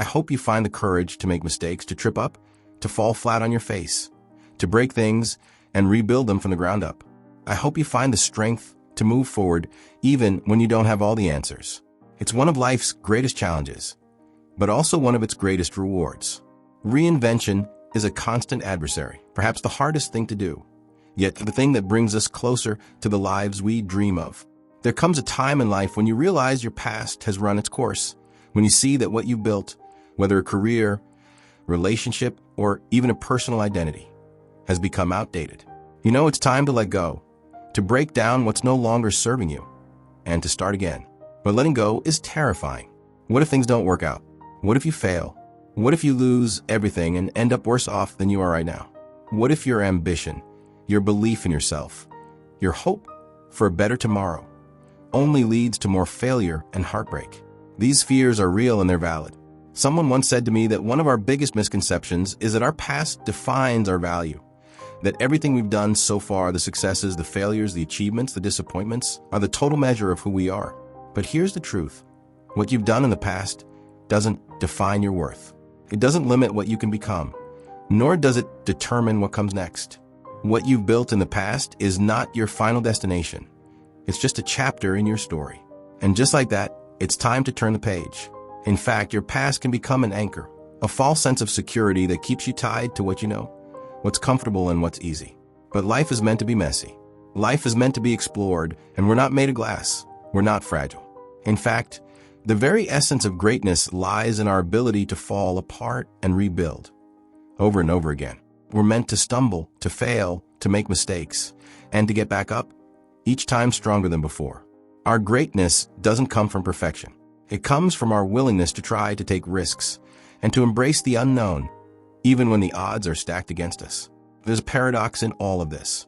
I hope you find the courage to make mistakes, to trip up, to fall flat on your face, to break things and rebuild them from the ground up. I hope you find the strength to move forward even when you don't have all the answers. It's one of life's greatest challenges, but also one of its greatest rewards. Reinvention is a constant adversary, perhaps the hardest thing to do, yet the thing that brings us closer to the lives we dream of. There comes a time in life when you realize your past has run its course, when you see that what you've built, whether a career, relationship, or even a personal identity, has become outdated. You know it's time to let go, to break down what's no longer serving you, and to start again. But letting go is terrifying. What if things don't work out? What if you fail? What if you lose everything and end up worse off than you are right now? What if your ambition, your belief in yourself, your hope for a better tomorrow only leads to more failure and heartbreak? These fears are real and they're valid. Someone once said to me that one of our biggest misconceptions is that our past defines our value, that everything we've done so far, the successes, the failures, the achievements, the disappointments, are the total measure of who we are. But here's the truth. What you've done in the past doesn't define your worth. It doesn't limit what you can become, nor does it determine what comes next. What you've built in the past is not your final destination. It's just a chapter in your story. And just like that, it's time to turn the page. In fact, your past can become an anchor, a false sense of security that keeps you tied to what you know, what's comfortable and what's easy. But life is meant to be messy. Life is meant to be explored, and we're not made of glass. We're not fragile. In fact, the very essence of greatness lies in our ability to fall apart and rebuild over and over again. We're meant to stumble, to fail, to make mistakes, and to get back up, each time stronger than before. Our greatness doesn't come from perfection. It comes from our willingness to try to take risks and to embrace the unknown, even when the odds are stacked against us. There's a paradox in all of this.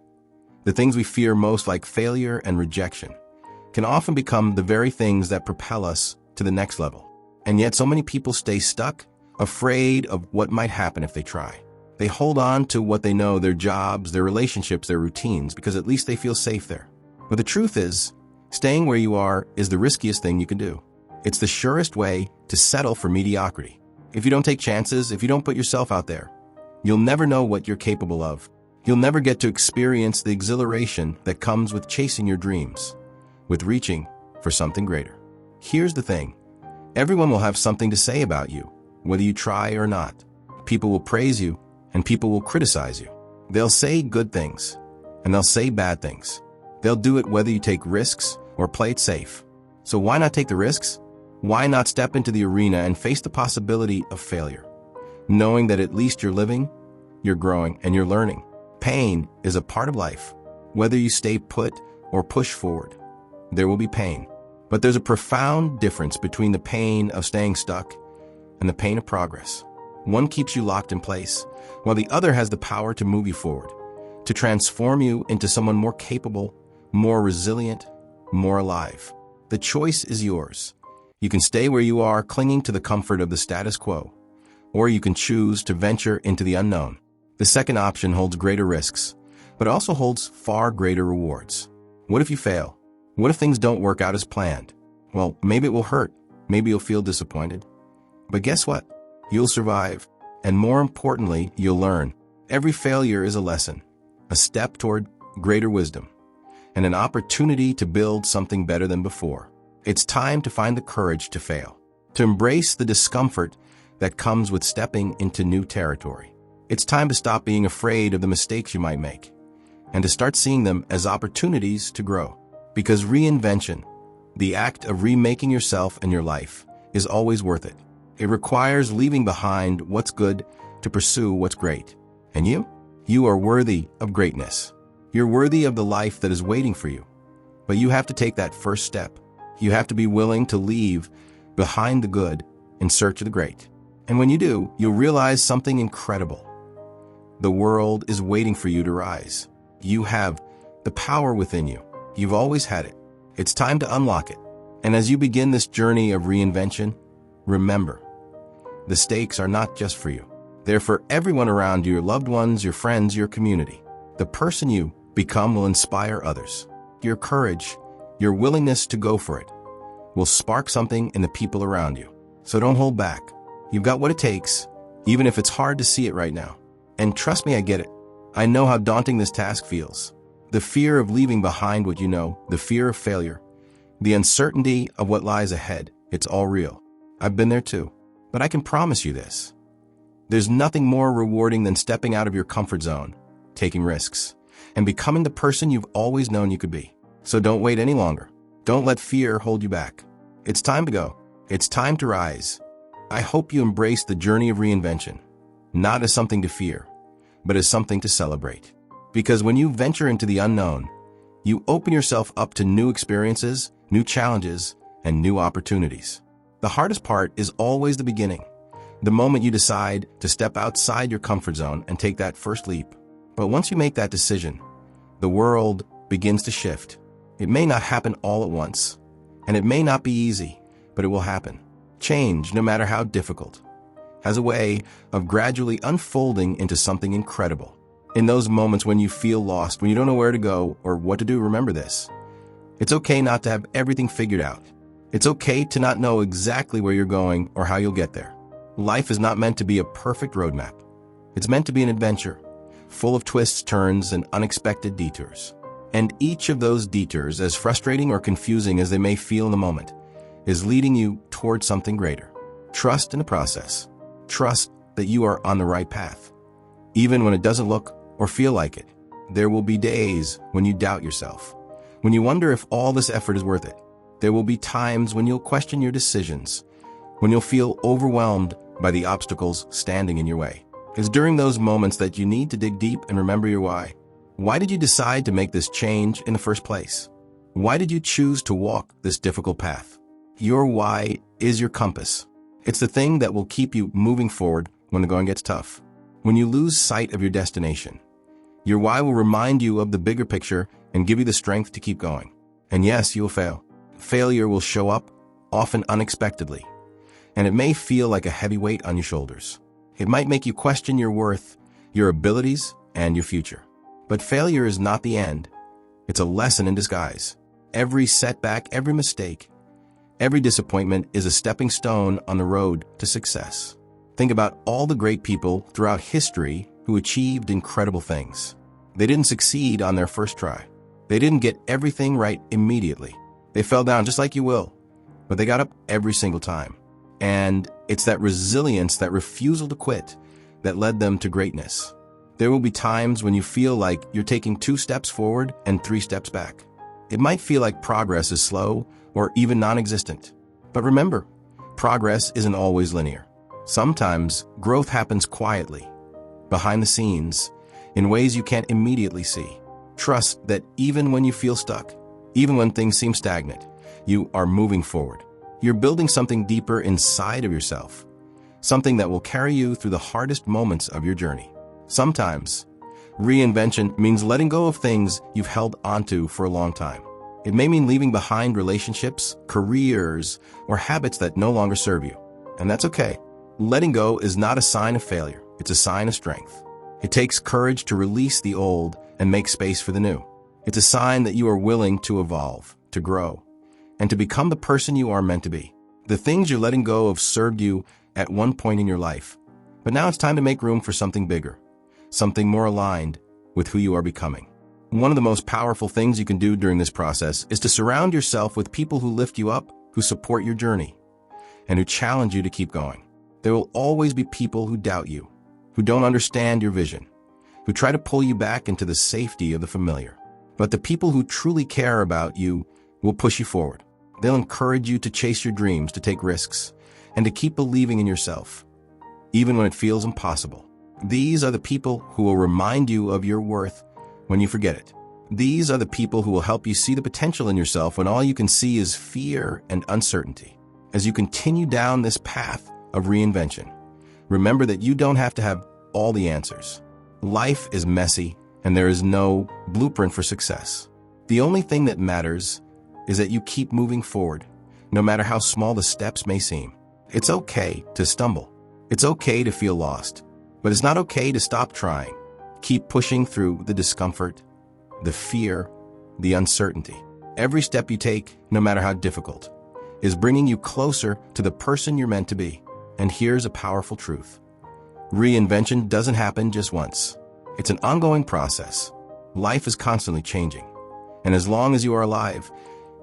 The things we fear most, like failure and rejection, can often become the very things that propel us to the next level. And yet so many people stay stuck, afraid of what might happen if they try. They hold on to what they know, their jobs, their relationships, their routines, because at least they feel safe there. But the truth is, staying where you are is the riskiest thing you can do. It's the surest way to settle for mediocrity. If you don't take chances, if you don't put yourself out there, you'll never know what you're capable of. You'll never get to experience the exhilaration that comes with chasing your dreams, with reaching for something greater. Here's the thing. Everyone will have something to say about you, whether you try or not. People will praise you, and people will criticize you. They'll say good things, and they'll say bad things. They'll do it whether you take risks or play it safe. So why not take the risks? Why not step into the arena and face the possibility of failure, knowing that at least you're living, you're growing, and you're learning? Pain is a part of life. Whether you stay put or push forward, there will be pain. But there's a profound difference between the pain of staying stuck and the pain of progress. One keeps you locked in place, while the other has the power to move you forward, to transform you into someone more capable, more resilient, more alive. The choice is yours. You can stay where you are, clinging to the comfort of the status quo, or you can choose to venture into the unknown. The second option holds greater risks, but also holds far greater rewards. What if you fail? What if things don't work out as planned? Well, maybe it will hurt. Maybe you'll feel disappointed. But guess what? You'll survive. And more importantly, you'll learn. Every failure is a lesson, a step toward greater wisdom, and an opportunity to build something better than before. It's time to find the courage to fail, to embrace the discomfort that comes with stepping into new territory. It's time to stop being afraid of the mistakes you might make, and to start seeing them as opportunities to grow. Because reinvention, the act of remaking yourself and your life, is always worth it. It requires leaving behind what's good to pursue what's great. And you are worthy of greatness. You're worthy of the life that is waiting for you. But you have to take that first step. You have to be willing to leave behind the good in search of the great. And when you do, you'll realize something incredible. The world is waiting for you to rise. You have the power within you. You've always had it. It's time to unlock it. And as you begin this journey of reinvention, remember, the stakes are not just for you. They're for everyone around you, your loved ones, your friends, your community. The person you become will inspire others. Your courage, your willingness to go for it, will spark something in the people around you. So don't hold back. You've got what it takes, even if it's hard to see it right now. And trust me, I get it. I know how daunting this task feels. The fear of leaving behind what you know, the fear of failure, the uncertainty of what lies ahead, it's all real. I've been there too. But I can promise you this. There's nothing more rewarding than stepping out of your comfort zone, taking risks, and becoming the person you've always known you could be. So don't wait any longer. Don't let fear hold you back. It's time to go. It's time to rise. I hope you embrace the journey of reinvention, not as something to fear, but as something to celebrate. Because when you venture into the unknown, you open yourself up to new experiences, new challenges, and new opportunities. The hardest part is always the beginning, the moment you decide to step outside your comfort zone and take that first leap. But once you make that decision, the world begins to shift. It may not happen all at once, and it may not be easy, but it will happen. Change, no matter how difficult, has a way of gradually unfolding into something incredible. In those moments when you feel lost, when you don't know where to go or what to do, remember this. It's okay not to have everything figured out. It's okay to not know exactly where you're going or how you'll get there. Life is not meant to be a perfect roadmap. It's meant to be an adventure, full of twists, turns, and unexpected detours. And each of those detours, as frustrating or confusing as they may feel in the moment, is leading you towards something greater. Trust in the process. Trust that you are on the right path. Even when it doesn't look or feel like it, there will be days when you doubt yourself, when you wonder if all this effort is worth it. There will be times when you'll question your decisions, when you'll feel overwhelmed by the obstacles standing in your way. It's during those moments that you need to dig deep and remember your why. Why did you decide to make this change in the first place? Why did you choose to walk this difficult path? Your why is your compass. It's the thing that will keep you moving forward when the going gets tough. When you lose sight of your destination, your why will remind you of the bigger picture and give you the strength to keep going. And yes, you will fail. Failure will show up, often unexpectedly, and it may feel like a heavy weight on your shoulders. It might make you question your worth, your abilities, and your future. But failure is not the end. It's a lesson in disguise. Every setback, every mistake, every disappointment is a stepping stone on the road to success. Think about all the great people throughout history who achieved incredible things. They didn't succeed on their first try. They didn't get everything right immediately. They fell down just like you will, but they got up every single time. And it's that resilience, that refusal to quit, that led them to greatness. There will be times when you feel like you're taking 2 steps forward and 3 steps back. It might feel like progress is slow or even non-existent. But remember, progress isn't always linear. Sometimes growth happens quietly, behind the scenes, in ways you can't immediately see. Trust that even when you feel stuck, even when things seem stagnant, you are moving forward. You're building something deeper inside of yourself, something that will carry you through the hardest moments of your journey. Sometimes, reinvention means letting go of things you've held onto for a long time. It may mean leaving behind relationships, careers, or habits that no longer serve you. And that's okay. Letting go is not a sign of failure. It's a sign of strength. It takes courage to release the old and make space for the new. It's a sign that you are willing to evolve, to grow, and to become the person you are meant to be. The things you're letting go of served you at one point in your life, but now it's time to make room for something bigger, something more aligned with who you are becoming. One of the most powerful things you can do during this process is to surround yourself with people who lift you up, who support your journey, and who challenge you to keep going. There will always be people who doubt you, who don't understand your vision, who try to pull you back into the safety of the familiar. But the people who truly care about you will push you forward. They'll encourage you to chase your dreams, to take risks, and to keep believing in yourself, even when it feels impossible. These are the people who will remind you of your worth when you forget it. These are the people who will help you see the potential in yourself when all you can see is fear and uncertainty. As you continue down this path of reinvention, remember that you don't have to have all the answers. Life is messy, and there is no blueprint for success. The only thing that matters is that you keep moving forward, no matter how small the steps may seem. It's okay to stumble. It's okay to feel lost, but it's not okay to stop trying. Keep pushing through the discomfort, the fear, the uncertainty. Every step you take, no matter how difficult, is bringing you closer to the person you're meant to be. And here's a powerful truth. Reinvention doesn't happen just once. It's an ongoing process. Life is constantly changing. And as long as you are alive,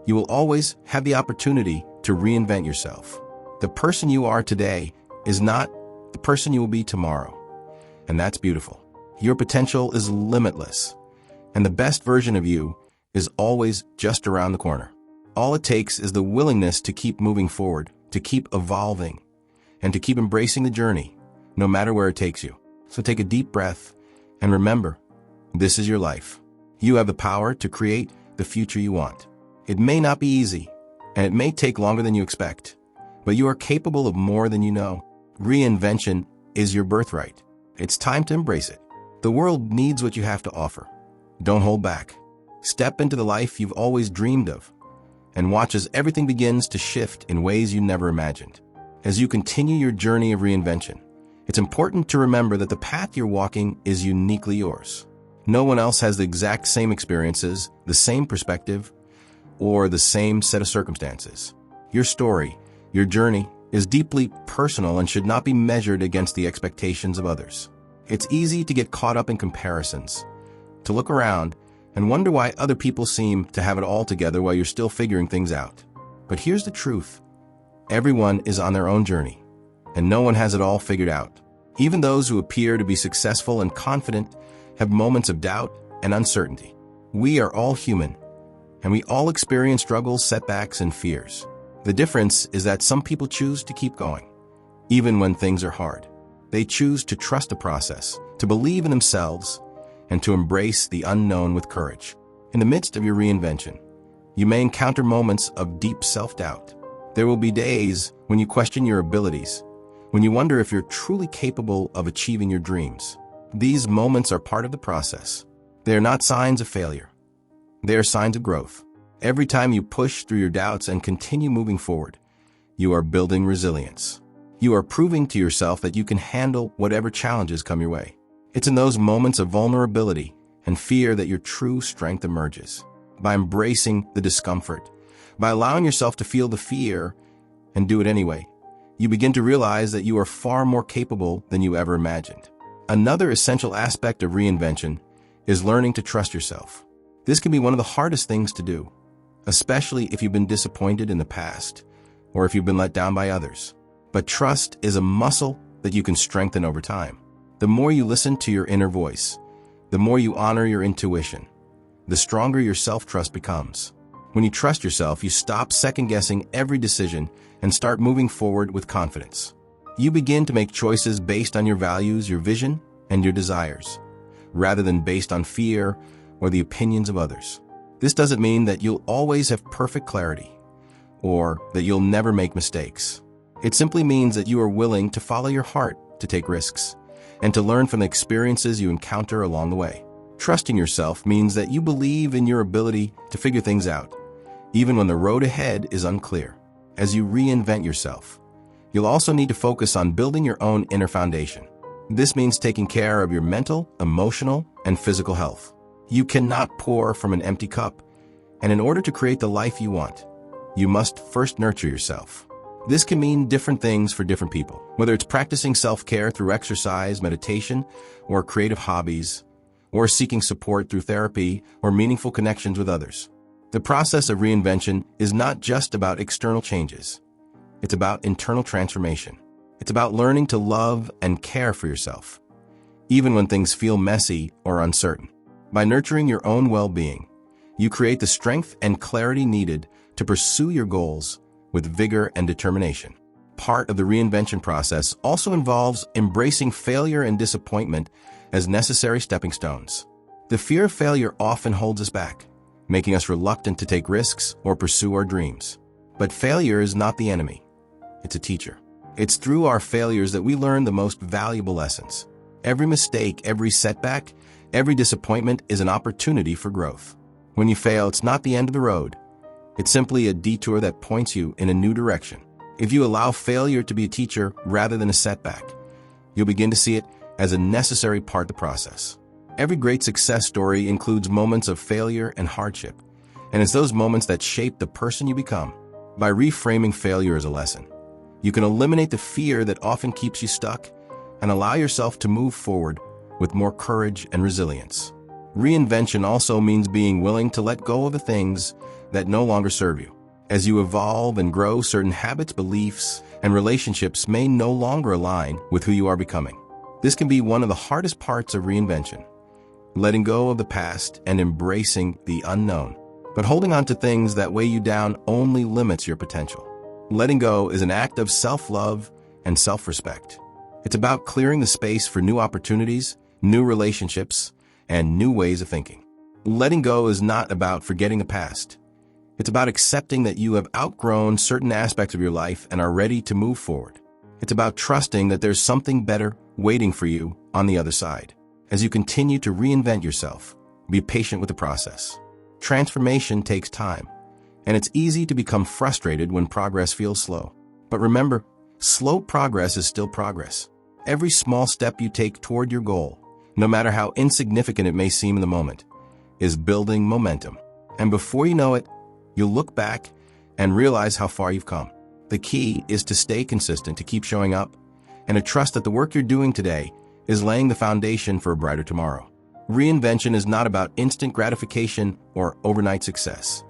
you will always have the opportunity to reinvent yourself. The person you are today is not the person you will be tomorrow. And that's beautiful. Your potential is limitless. And the best version of you is always just around the corner. All it takes is the willingness to keep moving forward, to keep evolving, and to keep embracing the journey, no matter where it takes you. So take a deep breath and remember, this is your life. You have the power to create the future you want. It may not be easy, and it may take longer than you expect, but you are capable of more than you know. Reinvention is your birthright. It's time to embrace it. The world needs what you have to offer. Don't hold back. Step into the life you've always dreamed of, and watch as everything begins to shift in ways you never imagined. As you continue your journey of reinvention, it's important to remember that the path you're walking is uniquely yours. No one else has the exact same experiences, the same perspective, or the same set of circumstances. Your story, your journey, is deeply personal and should not be measured against the expectations of others. It's easy to get caught up in comparisons, to look around and wonder why other people seem to have it all together while you're still figuring things out. But here's the truth. Everyone is on their own journey, and no one has it all figured out. Even those who appear to be successful and confident have moments of doubt and uncertainty. We are all human, and we all experience struggles, setbacks, and fears. The difference is that some people choose to keep going, even when things are hard. They choose to trust the process, to believe in themselves, and to embrace the unknown with courage. In the midst of your reinvention, you may encounter moments of deep self-doubt. There will be days when you question your abilities, when you wonder if you're truly capable of achieving your dreams. These moments are part of the process. They are not signs of failure. They are signs of growth. Every time you push through your doubts and continue moving forward, you are building resilience. You are proving to yourself that you can handle whatever challenges come your way. It's in those moments of vulnerability and fear that your true strength emerges. By embracing the discomfort, by allowing yourself to feel the fear and do it anyway, you begin to realize that you are far more capable than you ever imagined. Another essential aspect of reinvention is learning to trust yourself. This can be one of the hardest things to do, especially if you've been disappointed in the past or if you've been let down by others. But trust is a muscle that you can strengthen over time. The more you listen to your inner voice, the more you honor your intuition, the stronger your self-trust becomes. When you trust yourself, you stop second-guessing every decision and start moving forward with confidence. You begin to make choices based on your values, your vision, and your desires, rather than based on fear or the opinions of others. This doesn't mean that you'll always have perfect clarity or that you'll never make mistakes. It simply means that you are willing to follow your heart, to take risks, and to learn from the experiences you encounter along the way. Trusting yourself means that you believe in your ability to figure things out, even when the road ahead is unclear. As you reinvent yourself, you'll also need to focus on building your own inner foundation. This means taking care of your mental, emotional, and physical health. You cannot pour from an empty cup, and in order to create the life you want, you must first nurture yourself. This can mean different things for different people, whether it's practicing self-care through exercise, meditation, or creative hobbies, or seeking support through therapy or meaningful connections with others. The process of reinvention is not just about external changes. It's about internal transformation. It's about learning to love and care for yourself, even when things feel messy or uncertain. By nurturing your own well-being, you create the strength and clarity needed to pursue your goals with vigor and determination. Part of the reinvention process also involves embracing failure and disappointment as necessary stepping stones. The fear of failure often holds us back, making us reluctant to take risks or pursue our dreams. But failure is not the enemy. It's a teacher. It's through our failures that we learn the most valuable lessons. Every mistake, every setback, every disappointment is an opportunity for growth. When you fail, it's not the end of the road. It's simply a detour that points you in a new direction. If you allow failure to be a teacher rather than a setback, you'll begin to see it as a necessary part of the process. Every great success story includes moments of failure and hardship, and it's those moments that shape the person you become. By reframing failure as a lesson, You can eliminate the fear that often keeps you stuck and allow yourself to move forward with more courage and resilience. Reinvention also means being willing to let go of the things that no longer serve you. As you evolve and grow, certain habits, beliefs, and relationships may no longer align with who you are becoming. This can be one of the hardest parts of reinvention, letting go of the past and embracing the unknown. But holding on to things that weigh you down only limits your potential. Letting go is an act of self-love and self-respect. It's about clearing the space for new opportunities, new relationships, and new ways of thinking. Letting go is not about forgetting the past. It's about accepting that you have outgrown certain aspects of your life and are ready to move forward. It's about trusting that there's something better waiting for you on the other side. As you continue to reinvent yourself, be patient with the process. Transformation takes time, and it's easy to become frustrated when progress feels slow. But remember, slow progress is still progress. Every small step you take toward your goal, no matter how insignificant it may seem in the moment, is building momentum. And before you know it, you'll look back and realize how far you've come. The key is to stay consistent, to keep showing up, and to trust that the work you're doing today is laying the foundation for a brighter tomorrow. Reinvention is not about instant gratification or overnight success.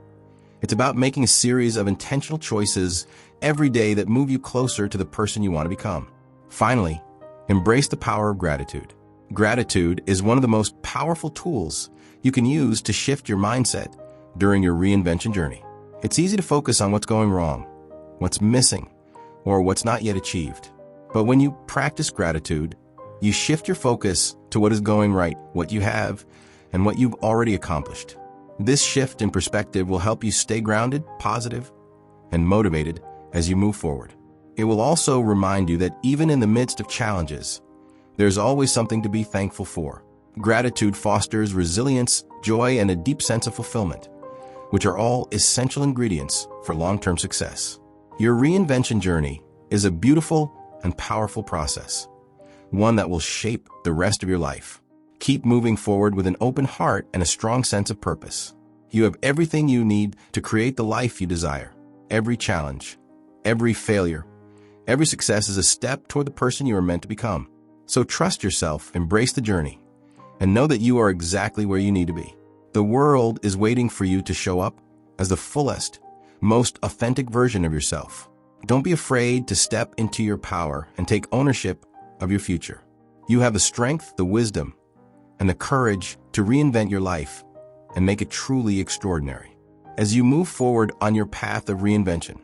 It's about making a series of intentional choices every day that move you closer to the person you want to become. Finally, embrace the power of gratitude. Gratitude is one of the most powerful tools you can use to shift your mindset during your reinvention journey. It's easy to focus on what's going wrong, what's missing, or what's not yet achieved. But when you practice gratitude, you shift your focus to what is going right, what you have, and what you've already accomplished. This shift in perspective will help you stay grounded, positive, and motivated as you move forward. It will also remind you that even in the midst of challenges, there's always something to be thankful for. Gratitude fosters resilience, joy, and a deep sense of fulfillment, which are all essential ingredients for long-term success. Your reinvention journey is a beautiful and powerful process, one that will shape the rest of your life. Keep moving forward with an open heart and a strong sense of purpose. You have everything you need to create the life you desire. Every challenge, every failure, every success is a step toward the person you are meant to become. So trust yourself, embrace the journey, and know that you are exactly where you need to be. The world is waiting for you to show up as the fullest, most authentic version of yourself. Don't be afraid to step into your power and take ownership of your future. You have the strength, the wisdom, and the courage to reinvent your life and make it truly extraordinary. As you move forward on your path of reinvention,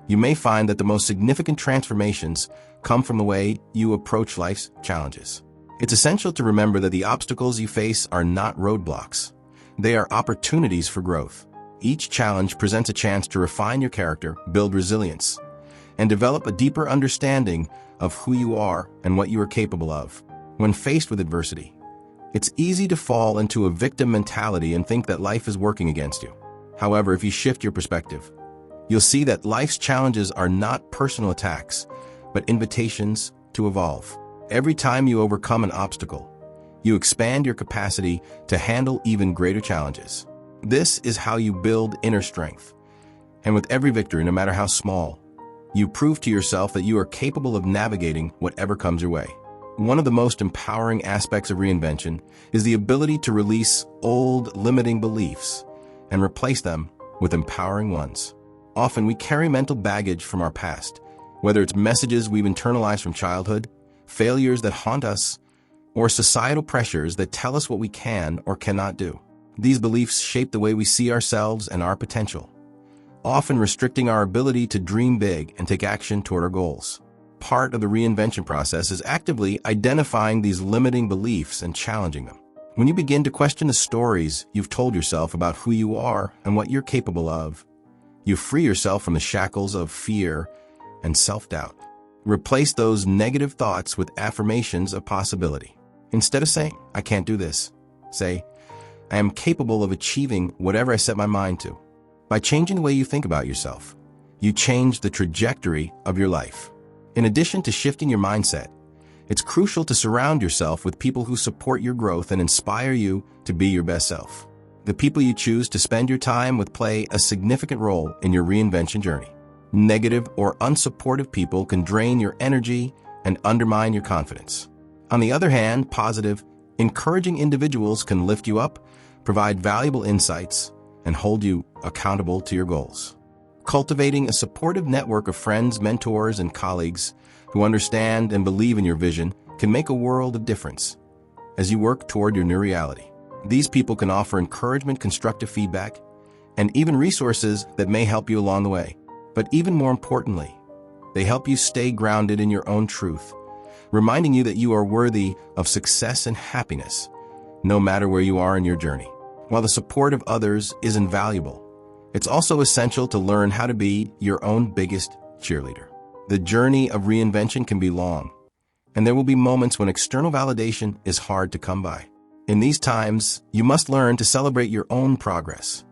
you may find that the most significant transformations come from the way you approach life's challenges. It's essential to remember that the obstacles you face are not roadblocks. They are opportunities for growth. Each challenge presents a chance to refine your character, build resilience, and develop a deeper understanding of who you are and what you are capable of. When faced with adversity, it's easy to fall into a victim mentality and think that life is working against you. However, if you shift your perspective, you'll see that life's challenges are not personal attacks, but invitations to evolve. Every time you overcome an obstacle, you expand your capacity to handle even greater challenges. This is how you build inner strength. And with every victory, no matter how small, you prove to yourself that you are capable of navigating whatever comes your way. One of the most empowering aspects of reinvention is the ability to release old, limiting beliefs and replace them with empowering ones. Often we carry mental baggage from our past, whether it's messages we've internalized from childhood, failures that haunt us, or societal pressures that tell us what we can or cannot do. These beliefs shape the way we see ourselves and our potential, often restricting our ability to dream big and take action toward our goals. Part of the reinvention process is actively identifying these limiting beliefs and challenging them. When you begin to question the stories you've told yourself about who you are and what you're capable of, you free yourself from the shackles of fear and self-doubt. Replace those negative thoughts with affirmations of possibility. Instead of saying, "I can't do this," say, "I am capable of achieving whatever I set my mind to." By changing the way you think about yourself, you change the trajectory of your life. In addition to shifting your mindset, it's crucial to surround yourself with people who support your growth and inspire you to be your best self. The people you choose to spend your time with play a significant role in your reinvention journey. Negative or unsupportive people can drain your energy and undermine your confidence. On the other hand, positive, encouraging individuals can lift you up, provide valuable insights, and hold you accountable to your goals. Cultivating a supportive network of friends, mentors, and colleagues who understand and believe in your vision can make a world of difference as you work toward your new reality. These people can offer encouragement, constructive feedback, and even resources that may help you along the way. But even more importantly, they help you stay grounded in your own truth, reminding you that you are worthy of success and happiness, no matter where you are in your journey. While the support of others is invaluable, it's also essential to learn how to be your own biggest cheerleader. The journey of reinvention can be long, and there will be moments when external validation is hard to come by. In these times, you must learn to celebrate your own progress,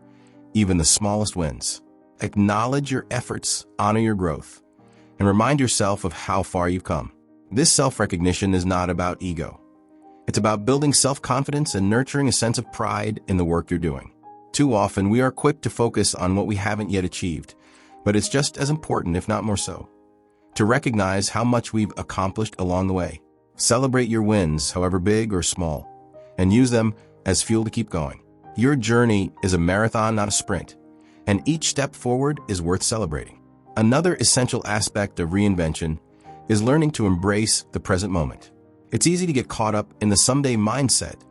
even the smallest wins. Acknowledge your efforts, honor your growth, and remind yourself of how far you've come. This self-recognition is not about ego. It's about building self-confidence and nurturing a sense of pride in the work you're doing. Too often, we are quick to focus on what we haven't yet achieved, but it's just as important, if not more so, to recognize how much we've accomplished along the way. Celebrate your wins, however big or small, and use them as fuel to keep going. Your journey is a marathon, not a sprint, and each step forward is worth celebrating. Another essential aspect of reinvention is learning to embrace the present moment. It's easy to get caught up in the someday mindset,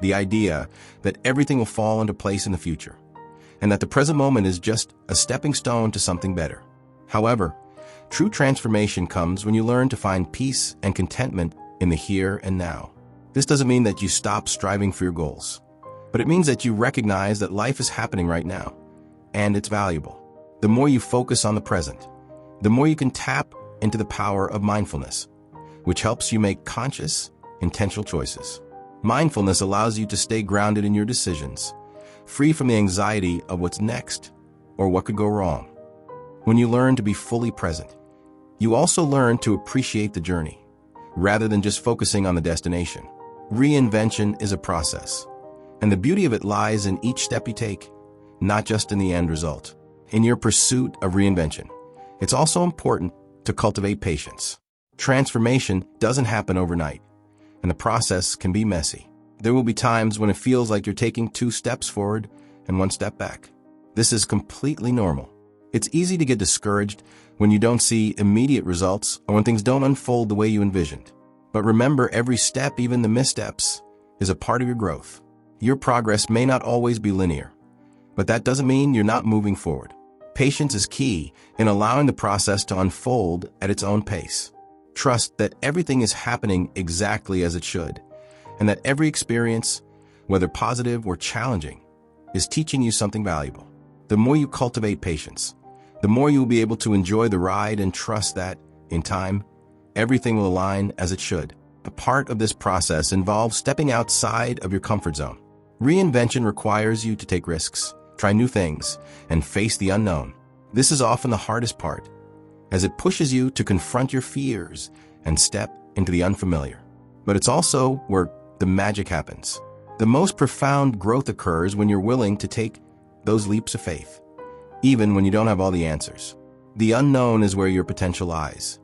the idea that everything will fall into place in the future, and that the present moment is just a stepping stone to something better. However, true transformation comes when you learn to find peace and contentment in the here and now. This doesn't mean that you stop striving for your goals, but it means that you recognize that life is happening right now, and it's valuable. The more you focus on the present, the more you can tap into the power of mindfulness, which helps you make conscious, intentional choices. Mindfulness allows you to stay grounded in your decisions, free from the anxiety of what's next or what could go wrong. When you learn to be fully present, you also learn to appreciate the journey, rather than just focusing on the destination. Reinvention is a process, and the beauty of it lies in each step you take, not just in the end result. In your pursuit of reinvention, it's also important to cultivate patience. Transformation doesn't happen overnight, and the process can be messy. There will be times when it feels like you're taking 2 steps forward and 1 step back. This is completely normal. It's easy to get discouraged when you don't see immediate results or when things don't unfold the way you envisioned. But remember, every step, even the missteps, is a part of your growth. Your progress may not always be linear, but that doesn't mean you're not moving forward. Patience is key in allowing the process to unfold at its own pace. Trust that everything is happening exactly as it should, and that every experience, whether positive or challenging, is teaching you something valuable. The more you cultivate patience, the more you will be able to enjoy the ride and trust that, in time, everything will align as it should. A part of this process involves stepping outside of your comfort zone. Reinvention requires you to take risks, try new things, and face the unknown. This is often the hardest part, as it pushes you to confront your fears and step into the unfamiliar. But it's also where the magic happens. The most profound growth occurs when you're willing to take those leaps of faith, even when you don't have all the answers. The unknown is where your potential lies,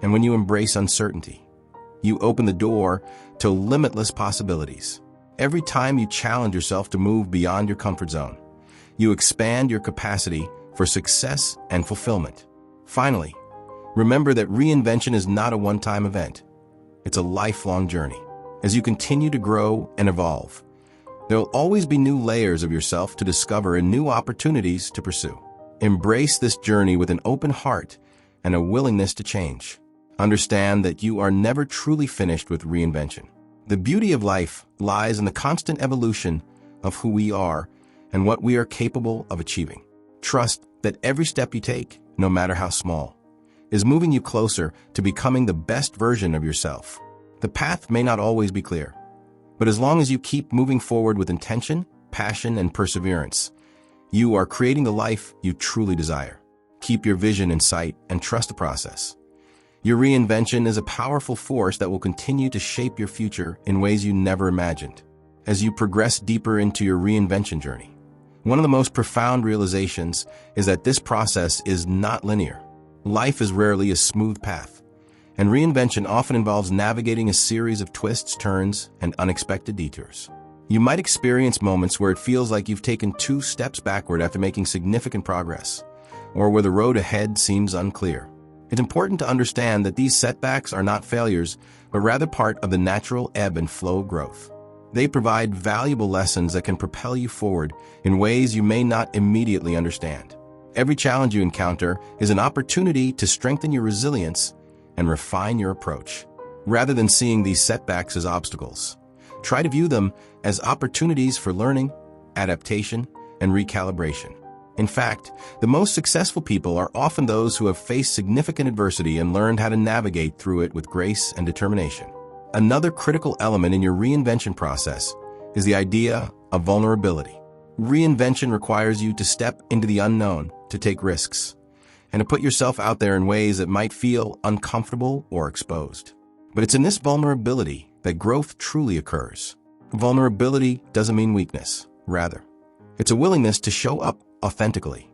and when you embrace uncertainty, you open the door to limitless possibilities. Every time you challenge yourself to move beyond your comfort zone, you expand your capacity for success and fulfillment. Finally, remember that reinvention is not a one-time event. It's a lifelong journey. As you continue to grow and evolve, there will always be new layers of yourself to discover and new opportunities to pursue. Embrace this journey with an open heart and a willingness to change. Understand that you are never truly finished with reinvention. The beauty of life lies in the constant evolution of who we are and what we are capable of achieving. Trust that every step you take, no matter how small, is moving you closer to becoming the best version of yourself. The path may not always be clear, but as long as you keep moving forward with intention, passion, and perseverance, you are creating the life you truly desire. Keep your vision in sight and trust the process. Your reinvention is a powerful force that will continue to shape your future in ways you never imagined. As you progress deeper into your reinvention journey, One of the most profound realizations is that this process is not linear. Life is rarely a smooth path, and reinvention often involves navigating a series of twists, turns, and unexpected detours. You might experience moments where it feels like you've taken 2 steps backward after making significant progress, or where the road ahead seems unclear. It's important to understand that these setbacks are not failures, but rather part of the natural ebb and flow of growth. They provide valuable lessons that can propel you forward in ways you may not immediately understand. Every challenge you encounter is an opportunity to strengthen your resilience and refine your approach. Rather than seeing these setbacks as obstacles, try to view them as opportunities for learning, adaptation, and recalibration. In fact, the most successful people are often those who have faced significant adversity and learned how to navigate through it with grace and determination. Another critical element in your reinvention process is the idea of vulnerability. Reinvention requires you to step into the unknown, to take risks, and to put yourself out there in ways that might feel uncomfortable or exposed. But it's in this vulnerability that growth truly occurs. Vulnerability doesn't mean weakness. Rather, it's a willingness to show up authentically,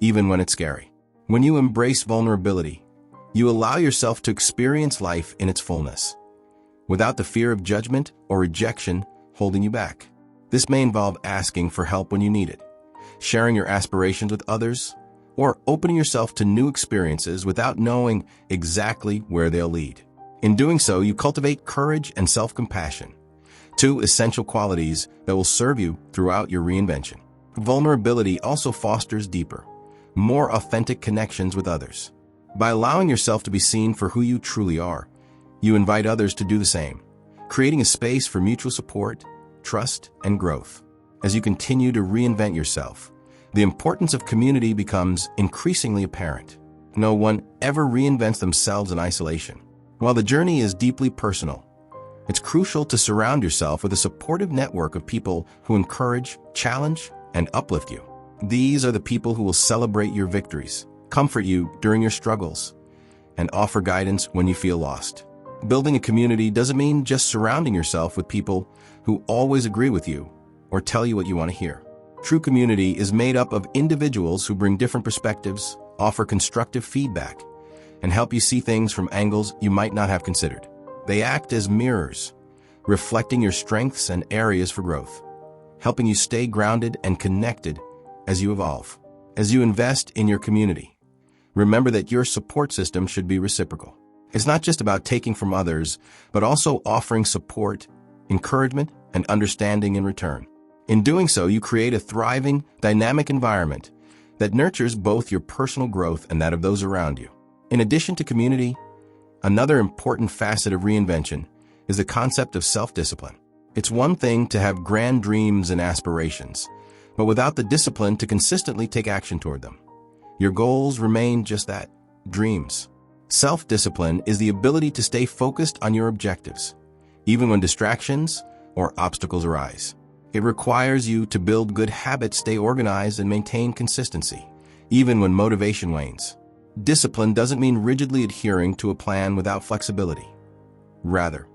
even when it's scary. When you embrace vulnerability, you allow yourself to experience life in its fullness, without the fear of judgment or rejection holding you back. This may involve asking for help when you need it, sharing your aspirations with others, or opening yourself to new experiences without knowing exactly where they'll lead. In doing so, you cultivate courage and self-compassion, 2 essential qualities that will serve you throughout your reinvention. Vulnerability also fosters deeper, more authentic connections with others. By allowing yourself to be seen for who you truly are, you invite others to do the same, creating a space for mutual support, trust, and growth. As you continue to reinvent yourself, the importance of community becomes increasingly apparent. No one ever reinvents themselves in isolation. While the journey is deeply personal, it's crucial to surround yourself with a supportive network of people who encourage, challenge, and uplift you. These are the people who will celebrate your victories, comfort you during your struggles, and offer guidance when you feel lost. Building a community doesn't mean just surrounding yourself with people who always agree with you or tell you what you want to hear. True community is made up of individuals who bring different perspectives, offer constructive feedback, and help you see things from angles you might not have considered. They act as mirrors, reflecting your strengths and areas for growth, helping you stay grounded and connected as you evolve. As you invest in your community, remember that your support system should be reciprocal. It's not just about taking from others, but also offering support, encouragement, and understanding in return. In doing so, you create a thriving, dynamic environment that nurtures both your personal growth and that of those around you. In addition to community, another important facet of reinvention is the concept of self-discipline. It's one thing to have grand dreams and aspirations, but without the discipline to consistently take action toward them, your goals remain just that, dreams. Self-discipline is the ability to stay focused on your objectives, even when distractions or obstacles arise. It requires you to build good habits, stay organized, and maintain consistency, even when motivation wanes. Discipline doesn't mean rigidly adhering to a plan without flexibility. Rather,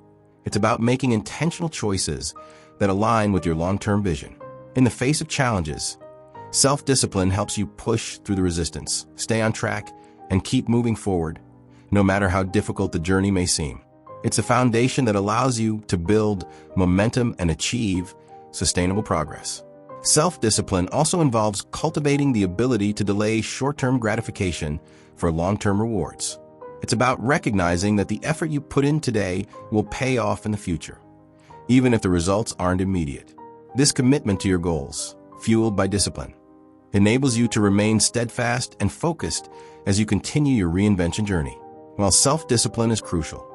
it's about making intentional choices that align with your long-term vision. In the face of challenges, self-discipline helps you push through the resistance, stay on track, and keep moving forward, no matter how difficult the journey may seem. It's a foundation that allows you to build momentum and achieve sustainable progress. Self-discipline also involves cultivating the ability to delay short-term gratification for long-term rewards. It's about recognizing that the effort you put in today will pay off in the future, even if the results aren't immediate. This commitment to your goals, fueled by discipline, enables you to remain steadfast and focused as you continue your reinvention journey. While self-discipline is crucial,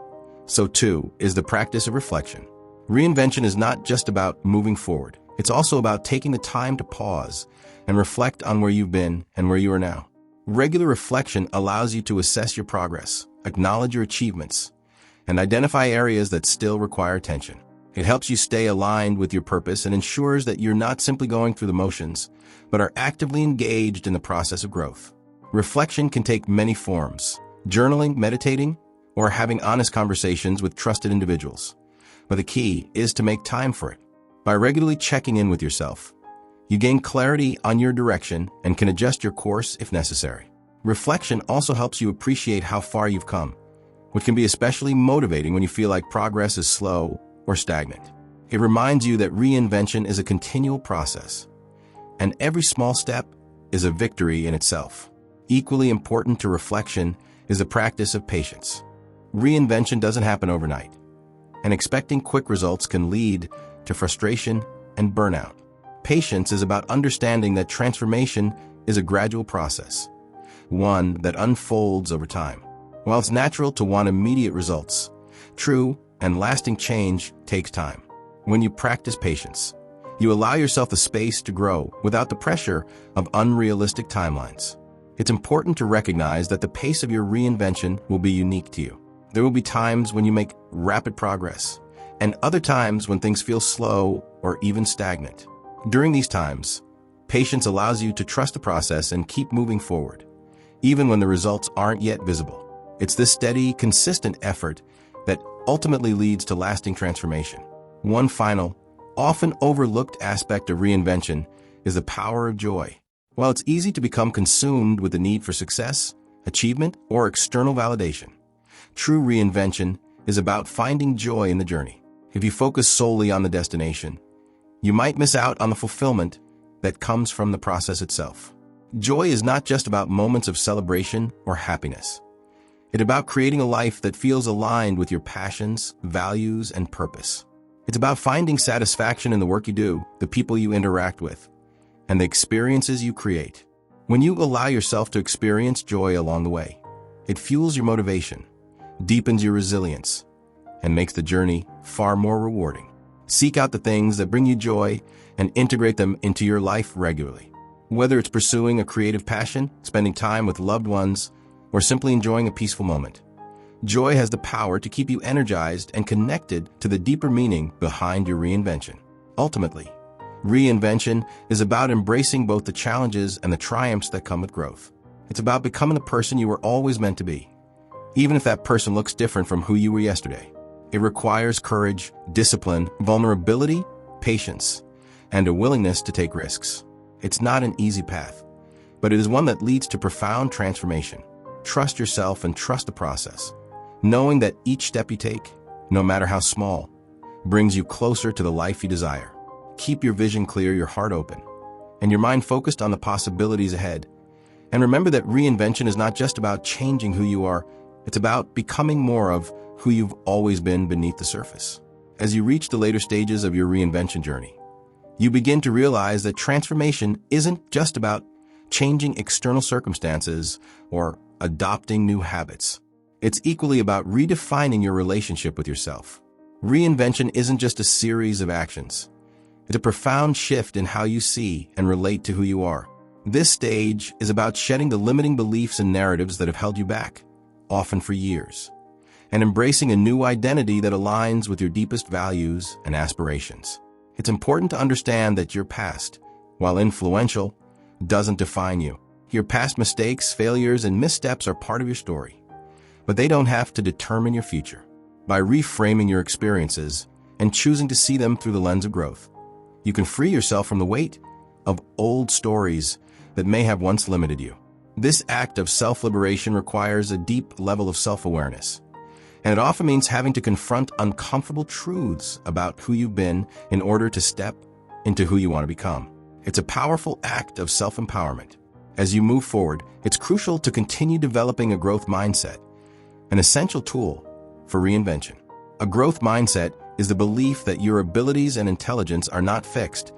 so too is the practice of reflection. Reinvention is not just about moving forward. It's also about taking the time to pause and reflect on where you've been and where you are now. Regular reflection allows you to assess your progress, acknowledge your achievements, and identify areas that still require attention. It helps you stay aligned with your purpose and ensures that you're not simply going through the motions, but are actively engaged in the process of growth. Reflection can take many forms: journaling, meditating, or having honest conversations with trusted individuals. But the key is to make time for it. By regularly checking in with yourself, You gain clarity on your direction and can adjust your course if necessary. Reflection also helps you appreciate how far you've come, which can be especially motivating when you feel like progress is slow or stagnant. It reminds you that reinvention is a continual process, and every small step is a victory in itself. Equally important to reflection is the practice of patience. Reinvention doesn't happen overnight, and expecting quick results can lead to frustration and burnout. Patience is about understanding that transformation is a gradual process, one that unfolds over time. While it's natural to want immediate results, true and lasting change takes time. When you practice patience, you allow yourself the space to grow without the pressure of unrealistic timelines. It's important to recognize that the pace of your reinvention will be unique to you. There will be times when you make rapid progress, and other times when things feel slow or even stagnant. During these times, patience allows you to trust the process and keep moving forward, even when the results aren't yet visible. It's this steady, consistent effort that ultimately leads to lasting transformation. One final, often overlooked aspect of reinvention is the power of joy. While it's easy to become consumed with the need for success, achievement, or external validation, true reinvention is about finding joy in the journey. If you focus solely on the destination, you might miss out on the fulfillment that comes from the process itself. Joy is not just about moments of celebration or happiness. It's about creating a life that feels aligned with your passions, values, and purpose. It's about finding satisfaction in the work you do, the people you interact with, and the experiences you create. When you allow yourself to experience joy along the way, it fuels your motivation, deepens your resilience, and makes the journey far more rewarding. Seek out the things that bring you joy and integrate them into your life regularly. Whether it's pursuing a creative passion, spending time with loved ones, or simply enjoying a peaceful moment, joy has the power to keep you energized and connected to the deeper meaning behind your reinvention. Ultimately, reinvention is about embracing both the challenges and the triumphs that come with growth. It's about becoming the person you were always meant to be, even if that person looks different from who you were yesterday. It requires courage, discipline, vulnerability, patience, and a willingness to take risks. It's not an easy path, but it is one that leads to profound transformation. Trust yourself and trust the process, knowing that each step you take, no matter how small, brings you closer to the life you desire. Keep your vision clear, your heart open, and your mind focused on the possibilities ahead. And remember that reinvention is not just about changing who you are, it's about becoming more of who you've always been beneath the surface. As you reach the later stages of your reinvention journey, you begin to realize that transformation isn't just about changing external circumstances or adopting new habits. It's equally about redefining your relationship with yourself. Reinvention isn't just a series of actions. It's a profound shift in how you see and relate to who you are. This stage is about shedding the limiting beliefs and narratives that have held you back, often for years, and embracing a new identity that aligns with your deepest values and aspirations. It's important to understand that your past, while influential, doesn't define you. Your past mistakes, failures, and missteps are part of your story, but they don't have to determine your future. By reframing your experiences and choosing to see them through the lens of growth, you can free yourself from the weight of old stories that may have once limited you. This act of self-liberation requires a deep level of self-awareness, and it often means having to confront uncomfortable truths about who you've been in order to step into who you want to become. It's a powerful act of self-empowerment. As you move forward, it's crucial to continue developing a growth mindset, an essential tool for reinvention. A growth mindset is the belief that your abilities and intelligence are not fixed,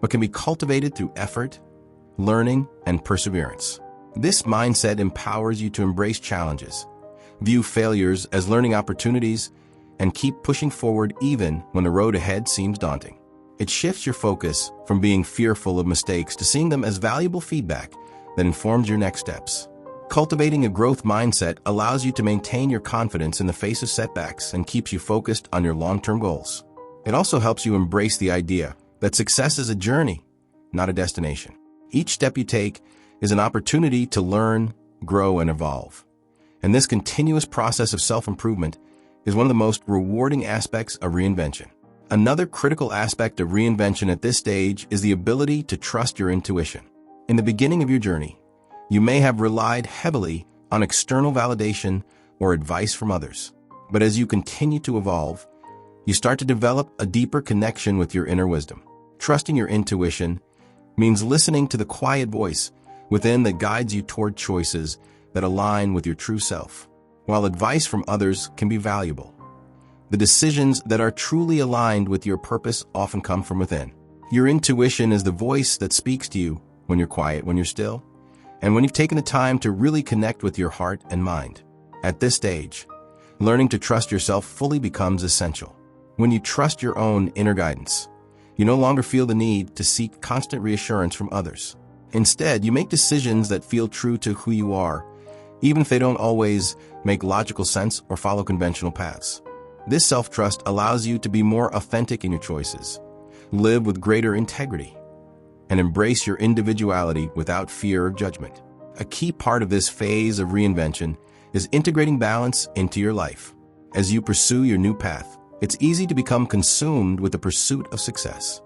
but can be cultivated through effort, learning, and perseverance. This mindset empowers you to embrace challenges, view failures as learning opportunities, and keep pushing forward even when the road ahead seems daunting. It shifts your focus from being fearful of mistakes to seeing them as valuable feedback that informs your next steps. Cultivating a growth mindset allows you to maintain your confidence in the face of setbacks and keeps you focused on your long-term goals. It also helps you embrace the idea that success is a journey, not a destination. Each step you take is an opportunity to learn, grow, and evolve. And this continuous process of self-improvement is one of the most rewarding aspects of reinvention. Another critical aspect of reinvention at this stage is the ability to trust your intuition. In the beginning of your journey, you may have relied heavily on external validation or advice from others. But as you continue to evolve, you start to develop a deeper connection with your inner wisdom. Trusting your intuition means listening to the quiet voice within that guides you toward choices that align with your true self. While advice from others can be valuable, the decisions that are truly aligned with your purpose often come from within. Your intuition is the voice that speaks to you when you're quiet, when you're still, and when you've taken the time to really connect with your heart and mind. At this stage, learning to trust yourself fully becomes essential. When you trust your own inner guidance, you no longer feel the need to seek constant reassurance from others. Instead, you make decisions that feel true to who you are, even if they don't always make logical sense or follow conventional paths. This self-trust allows you to be more authentic in your choices, live with greater integrity, and embrace your individuality without fear of judgment. A key part of this phase of reinvention is integrating balance into your life. As you pursue your new path, it's easy to become consumed with the pursuit of success,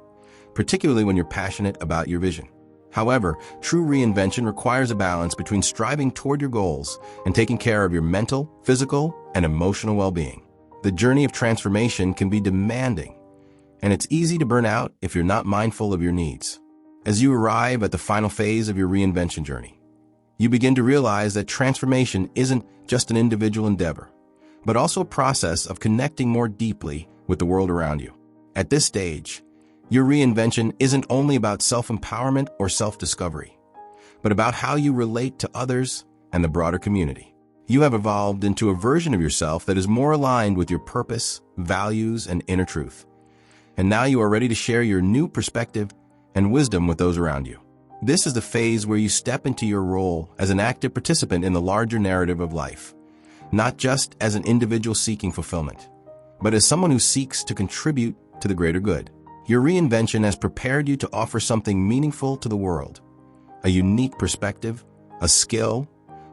particularly when you're passionate about your vision. However, true reinvention requires a balance between striving toward your goals and taking care of your mental, physical, and emotional well-being. The journey of transformation can be demanding, and it's easy to burn out if you're not mindful of your needs. As you arrive at the final phase of your reinvention journey, you begin to realize that transformation isn't just an individual endeavor, but also a process of connecting more deeply with the world around you. At this stage, your reinvention isn't only about self-empowerment or self-discovery, but about how you relate to others and the broader community. You have evolved into a version of yourself that is more aligned with your purpose, values, and inner truth. And now you are ready to share your new perspective and wisdom with those around you. This is the phase where you step into your role as an active participant in the larger narrative of life, not just as an individual seeking fulfillment, but as someone who seeks to contribute to the greater good. Your reinvention has prepared you to offer something meaningful to the world, a unique perspective, a skill,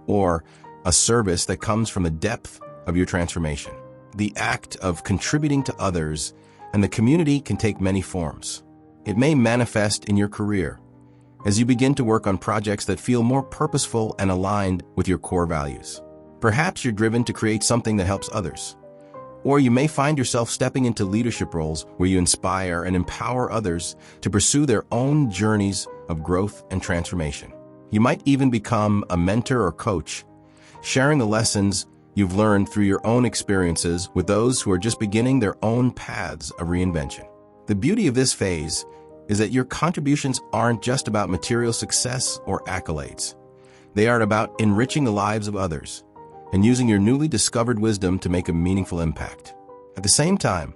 or a service that comes from the depth of your transformation. The act of contributing to others and the community can take many forms. It may manifest in your career as you begin to work on projects that feel more purposeful and aligned with your core values. Perhaps you're driven to create something that helps others, or you may find yourself stepping into leadership roles where you inspire and empower others to pursue their own journeys of growth and transformation. You might even become a mentor or coach, sharing the lessons you've learned through your own experiences with those who are just beginning their own paths of reinvention. The beauty of this phase is that your contributions aren't just about material success or accolades. They are about enriching the lives of others and using your newly discovered wisdom to make a meaningful impact. At the same time,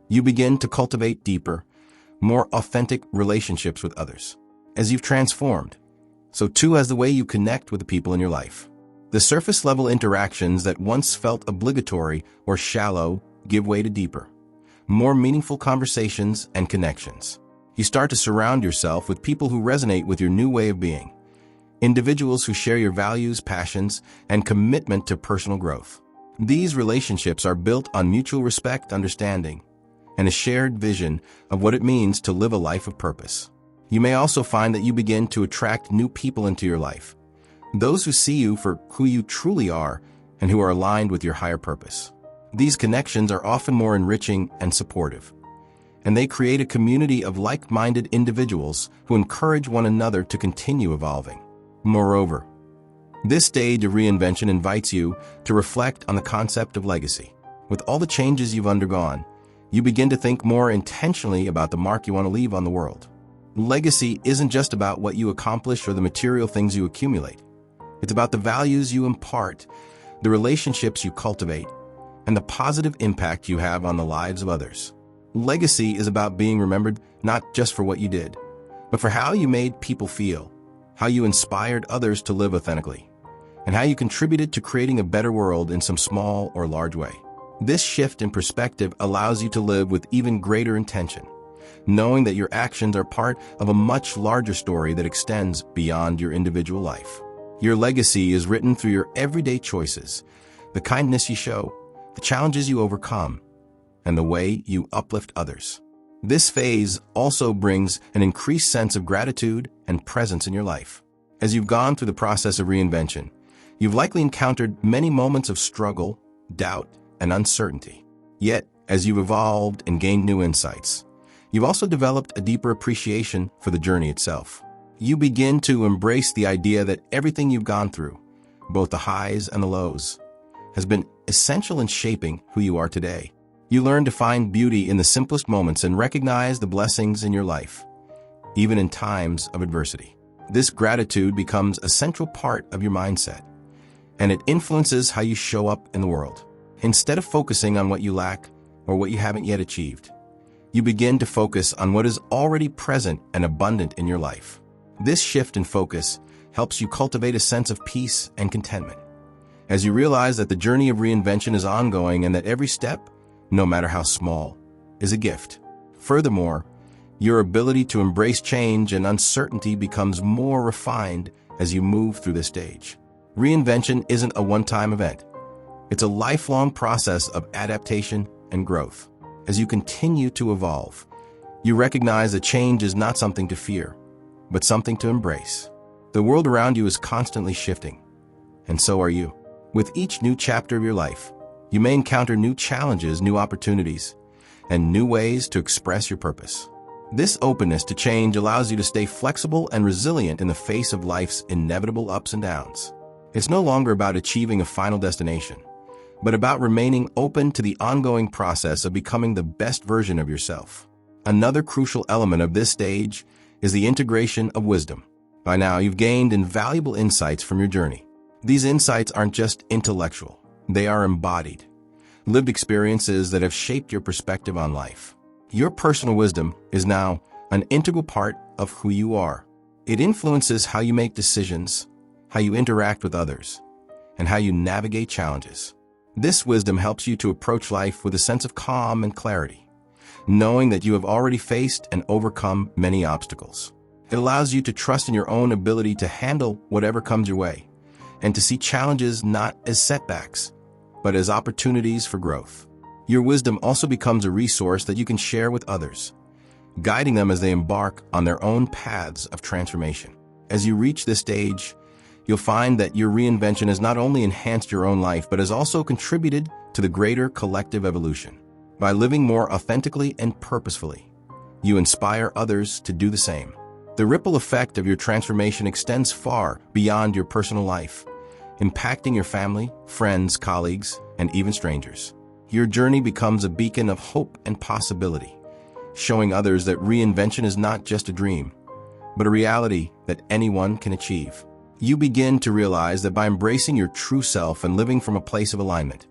you begin to cultivate deeper, more authentic relationships with others. As you've transformed, so too has the way you connect with the people in your life. The surface-level interactions that once felt obligatory or shallow give way to deeper, more meaningful conversations and connections. You start to surround yourself with people who resonate with your new way of being, individuals who share your values, passions, and commitment to personal growth. These relationships are built on mutual respect, understanding, and a shared vision of what it means to live a life of purpose. You may also find that you begin to attract new people into your life, those who see you for who you truly are and who are aligned with your higher purpose. These connections are often more enriching and supportive, and they create a community of like-minded individuals who encourage one another to continue evolving. Moreover, this stage of reinvention invites you to reflect on the concept of legacy. With all the changes you've undergone, you begin to think more intentionally about the mark you want to leave on the world. Legacy isn't just about what you accomplish or the material things you accumulate. It's about the values you impart, the relationships you cultivate, and the positive impact you have on the lives of others. Legacy is about being remembered not just for what you did, but for how you made people feel, how you inspired others to live authentically, and how you contributed to creating a better world in some small or large way. This shift in perspective allows you to live with even greater intention, knowing that your actions are part of a much larger story that extends beyond your individual life. Your legacy is written through your everyday choices, the kindness you show, the challenges you overcome, and the way you uplift others. This phase also brings an increased sense of gratitude and presence in your life. As you've gone through the process of reinvention, you've likely encountered many moments of struggle, doubt, and uncertainty. Yet, as you've evolved and gained new insights, you've also developed a deeper appreciation for the journey itself. You begin to embrace the idea that everything you've gone through, both the highs and the lows, has been essential in shaping who you are today. You learn to find beauty in the simplest moments and recognize the blessings in your life, even in times of adversity. This gratitude becomes a central part of your mindset, and it influences how you show up in the world. Instead of focusing on what you lack or what you haven't yet achieved, you begin to focus on what is already present and abundant in your life. This shift in focus helps you cultivate a sense of peace and contentment, as you realize that the journey of reinvention is ongoing and that every step, no matter how small, is a gift. Furthermore, your ability to embrace change and uncertainty becomes more refined as you move through this stage. Reinvention isn't a one-time event. It's a lifelong process of adaptation and growth. As you continue to evolve, you recognize that change is not something to fear, but something to embrace. The world around you is constantly shifting, and so are you. With each new chapter of your life, you may encounter new challenges, new opportunities, and new ways to express your purpose. This openness to change allows you to stay flexible and resilient in the face of life's inevitable ups and downs. It's no longer about achieving a final destination, but about remaining open to the ongoing process of becoming the best version of yourself. Another crucial element of this stage is the integration of wisdom. By now, you've gained invaluable insights from your journey. These insights aren't just intellectual. They are embodied, lived experiences that have shaped your perspective on life. Your personal wisdom is now an integral part of who you are. It influences how you make decisions, how you interact with others, and how you navigate challenges. This wisdom helps you to approach life with a sense of calm and clarity, knowing that you have already faced and overcome many obstacles. It allows you to trust in your own ability to handle whatever comes your way, and to see challenges not as setbacks, but as opportunities for growth. Your wisdom also becomes a resource that you can share with others, guiding them as they embark on their own paths of transformation. As you reach this stage, you'll find that your reinvention has not only enhanced your own life, but has also contributed to the greater collective evolution. By living more authentically and purposefully, you inspire others to do the same. The ripple effect of your transformation extends far beyond your personal life, impacting your family, friends, colleagues, and even strangers. Your journey becomes a beacon of hope and possibility, showing others that reinvention is not just a dream, but a reality that anyone can achieve. You begin to realize that by embracing your true self and living from a place of alignment,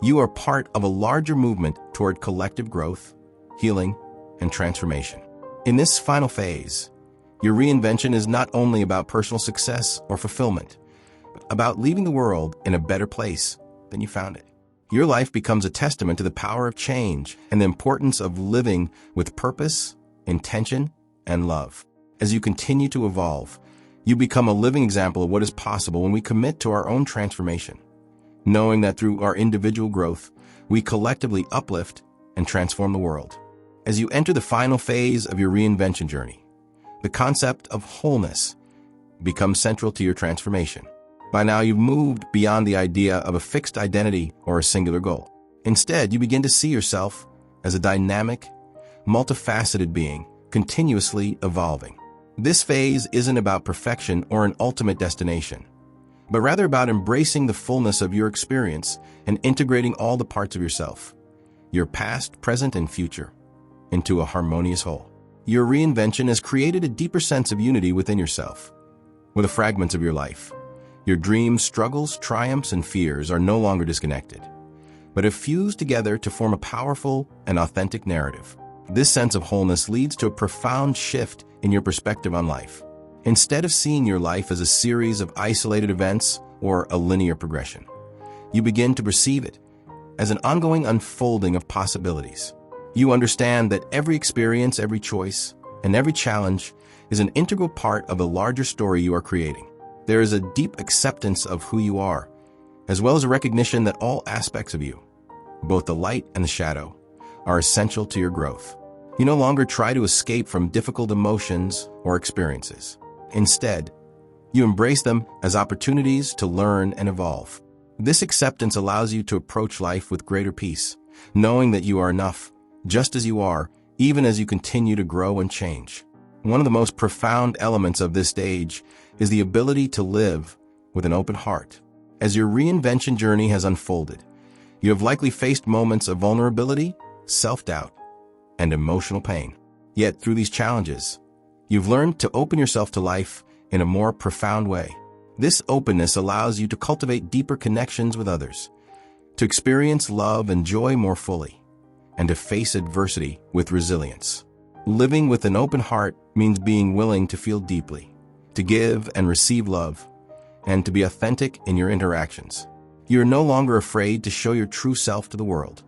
you are part of a larger movement toward collective growth, healing, and transformation. In this final phase, your reinvention is not only about personal success or fulfillment, but about leaving the world in a better place than you found it. Your life becomes a testament to the power of change and the importance of living with purpose, intention, and love. As you continue to evolve, you become a living example of what is possible when we commit to our own transformation, knowing that through our individual growth, we collectively uplift and transform the world. As you enter the final phase of your reinvention journey, the concept of wholeness becomes central to your transformation. By now, you've moved beyond the idea of a fixed identity or a singular goal. Instead, you begin to see yourself as a dynamic, multifaceted being, continuously evolving. This phase isn't about perfection or an ultimate destination, but rather about embracing the fullness of your experience and integrating all the parts of yourself, your past, present, and future, into a harmonious whole. Your reinvention has created a deeper sense of unity within yourself. With the fragments of your life, your dreams, struggles, triumphs, and fears are no longer disconnected, but have fused together to form a powerful and authentic narrative. This sense of wholeness leads to a profound shift in your perspective on life. Instead of seeing your life as a series of isolated events or a linear progression, you begin to perceive it as an ongoing unfolding of possibilities. You understand that every experience, every choice, and every challenge is an integral part of the larger story you are creating. There is a deep acceptance of who you are, as well as a recognition that all aspects of you, both the light and the shadow, are essential to your growth. You no longer try to escape from difficult emotions or experiences. Instead, you embrace them as opportunities to learn and evolve. This acceptance allows you to approach life with greater peace, knowing that you are enough, just as you are, even as you continue to grow and change. One of the most profound elements of this stage is the ability to live with an open heart. As your reinvention journey has unfolded, you have likely faced moments of vulnerability, self-doubt, and emotional pain. Yet through these challenges, you've learned to open yourself to life in a more profound way. This openness allows you to cultivate deeper connections with others, to experience love and joy more fully, and to face adversity with resilience. Living with an open heart means being willing to feel deeply, to give and receive love, and to be authentic in your interactions. You are no longer afraid to show your true self to the world,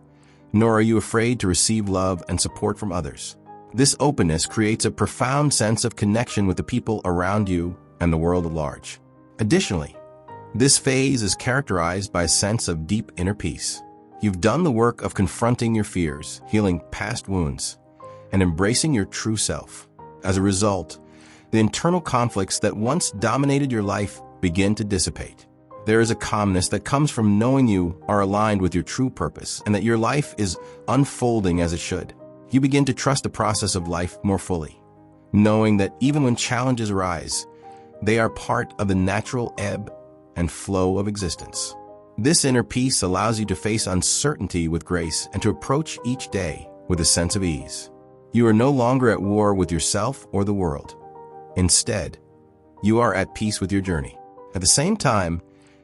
nor are you afraid to receive love and support from others. This openness creates a profound sense of connection with the people around you and the world at large. Additionally, this phase is characterized by a sense of deep inner peace. You've done the work of confronting your fears, healing past wounds, and embracing your true self. As a result, the internal conflicts that once dominated your life begin to dissipate. There is a calmness that comes from knowing you are aligned with your true purpose and that your life is unfolding as it should. You begin to trust the process of life more fully, knowing that even when challenges arise, they are part of the natural ebb and flow of existence. This inner peace allows you to face uncertainty with grace and to approach each day with a sense of ease. You are no longer at war with yourself or the world. Instead, you are at peace with your journey. At the same time,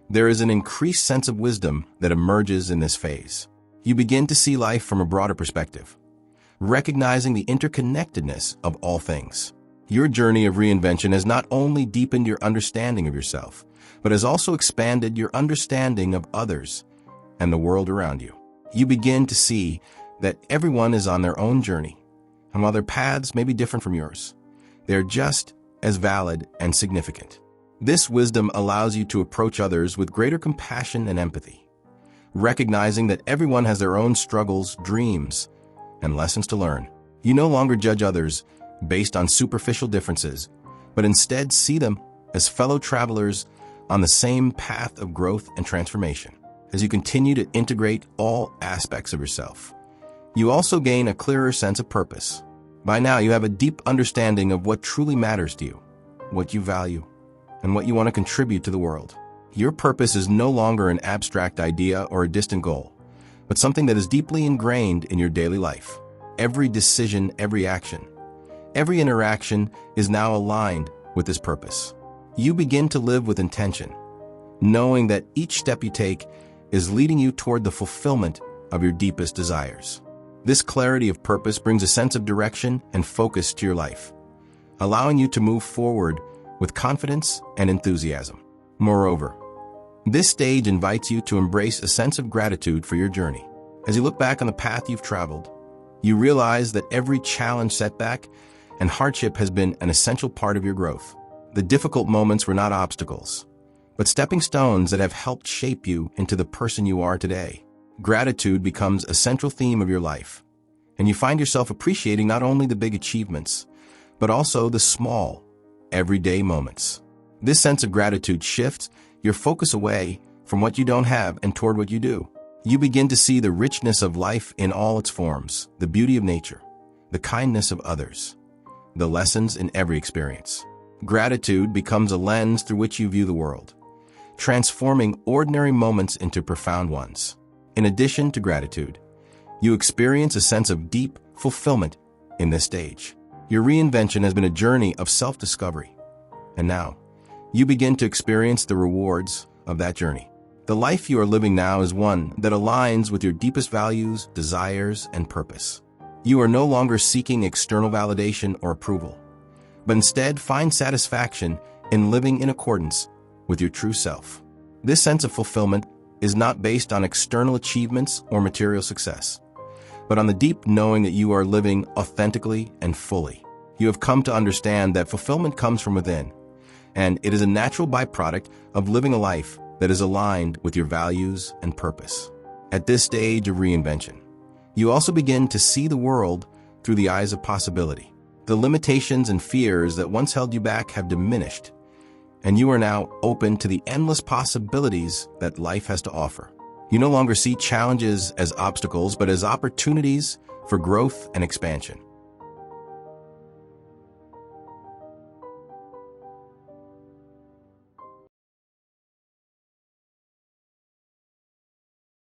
there is an increased sense of wisdom that emerges in this phase. You begin to see life from a broader perspective, recognizing the interconnectedness of all things. Your journey of reinvention has not only deepened your understanding of yourself, but has also expanded your understanding of others and the world around you. You begin to see that everyone is on their own journey, and while their paths may be different from yours, they are just as valid and significant. This wisdom allows you to approach others with greater compassion and empathy, recognizing that everyone has their own struggles, dreams, and lessons to learn. You no longer judge others based on superficial differences, but instead see them as fellow travelers on the same path of growth and transformation. As you continue to integrate all aspects of yourself, you also gain a clearer sense of purpose. By now, you have a deep understanding of what truly matters to you, what you value, and what you want to contribute to the world. Your purpose is no longer an abstract idea or a distant goal, but something that is deeply ingrained in your daily life. Every decision, every action, every interaction is now aligned with this purpose. You begin to live with intention, knowing that each step you take is leading you toward the fulfillment of your deepest desires. This clarity of purpose brings a sense of direction and focus to your life, allowing you to move forward with confidence and enthusiasm. Moreover, this stage invites you to embrace a sense of gratitude for your journey. As you look back on the path you've traveled, you realize that every challenge, setback, and hardship has been an essential part of your growth. The difficult moments were not obstacles, but stepping stones that have helped shape you into the person you are today. Gratitude becomes a central theme of your life, and you find yourself appreciating not only the big achievements, but also the small, everyday moments. This sense of gratitude shifts your focus away from what you don't have and toward what you do. You begin to see the richness of life in all its forms, the beauty of nature, the kindness of others, the lessons in every experience. Gratitude becomes a lens through which you view the world, transforming ordinary moments into profound ones. In addition to gratitude, you experience a sense of deep fulfillment in this stage. Your reinvention has been a journey of self-discovery, and now you begin to experience the rewards of that journey. The life you are living now is one that aligns with your deepest values, desires, and purpose. You are no longer seeking external validation or approval, but instead find satisfaction in living in accordance with your true self. This sense of fulfillment is not based on external achievements or material success, but on the deep knowing that you are living authentically and fully. You have come to understand that fulfillment comes from within, and it is a natural byproduct of living a life that is aligned with your values and purpose. At this stage of reinvention, You also begin to see the world through the eyes of possibility. The limitations and fears that once held you back have diminished, and you are now open to the endless possibilities that life has to offer. You no longer see challenges as obstacles, but as opportunities for growth and expansion.